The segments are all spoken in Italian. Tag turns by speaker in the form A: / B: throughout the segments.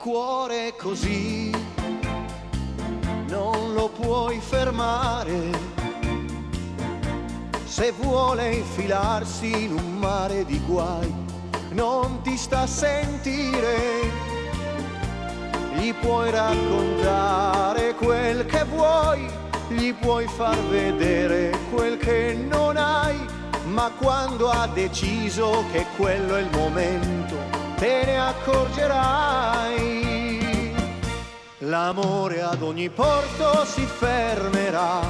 A: cuore così non lo puoi fermare. Se vuole infilarsi in un mare di guai, non ti sta a sentire. Gli puoi raccontare quel che vuoi, gli puoi far vedere quel che non hai, ma quando ha deciso che quello è il momento, te ne accorgerai. L'amore ad ogni porto si fermerà,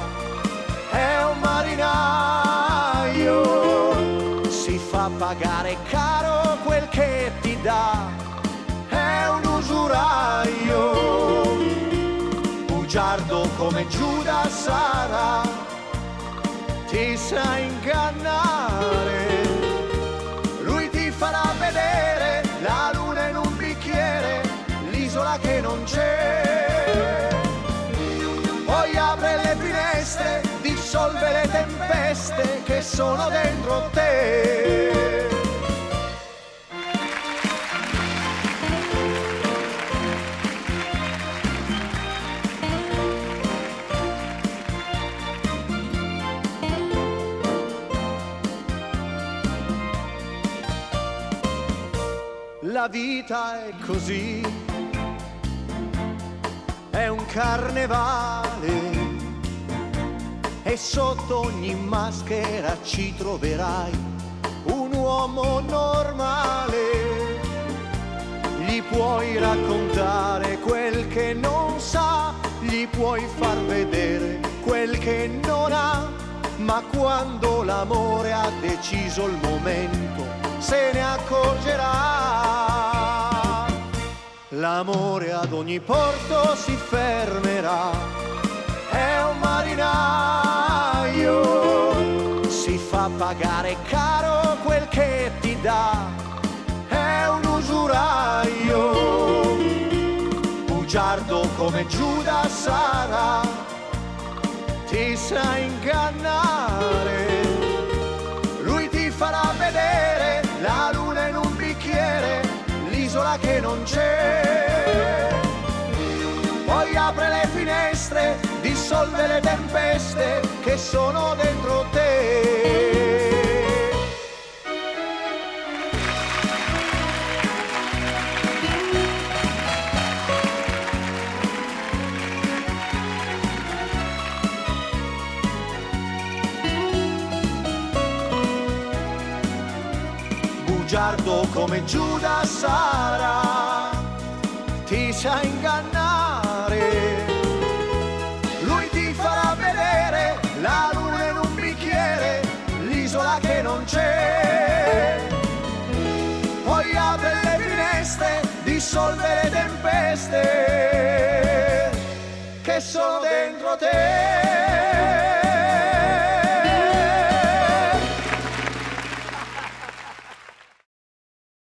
A: è un marinaio, si fa pagare caro quel che ti dà, è un usuraio, bugiardo come Giuda sarà, ti sa ingannare, lui ti farà vedere la luna in un bicchiere, l'isola che non c'è, poi apre le finestre, dissolve le tempeste che sono dentro te. La vita è così, è un carnevale, e sotto ogni maschera ci troverai un uomo normale. Gli puoi raccontare quel che non sa, gli puoi far vedere quel che non ha, ma quando l'amore ha deciso il momento, se ne accorgerà. L'amore ad ogni porto si fermerà, è un marinaio, si fa pagare caro quel che ti dà, è un usuraio, bugiardo come Giuda sarà, ti sa ingannare, lui ti farà vedere la luna in un bicchiere, l'isola che non c'è, poi apre le finestre, dissolve le tempeste che sono dentro te. Bugiardo come Giuda sarà, ti sa ingannare, lui ti farà vedere la luna in un bicchiere, l'isola che non c'è, poi apre le finestre, dissolve le tempeste che sono dentro te.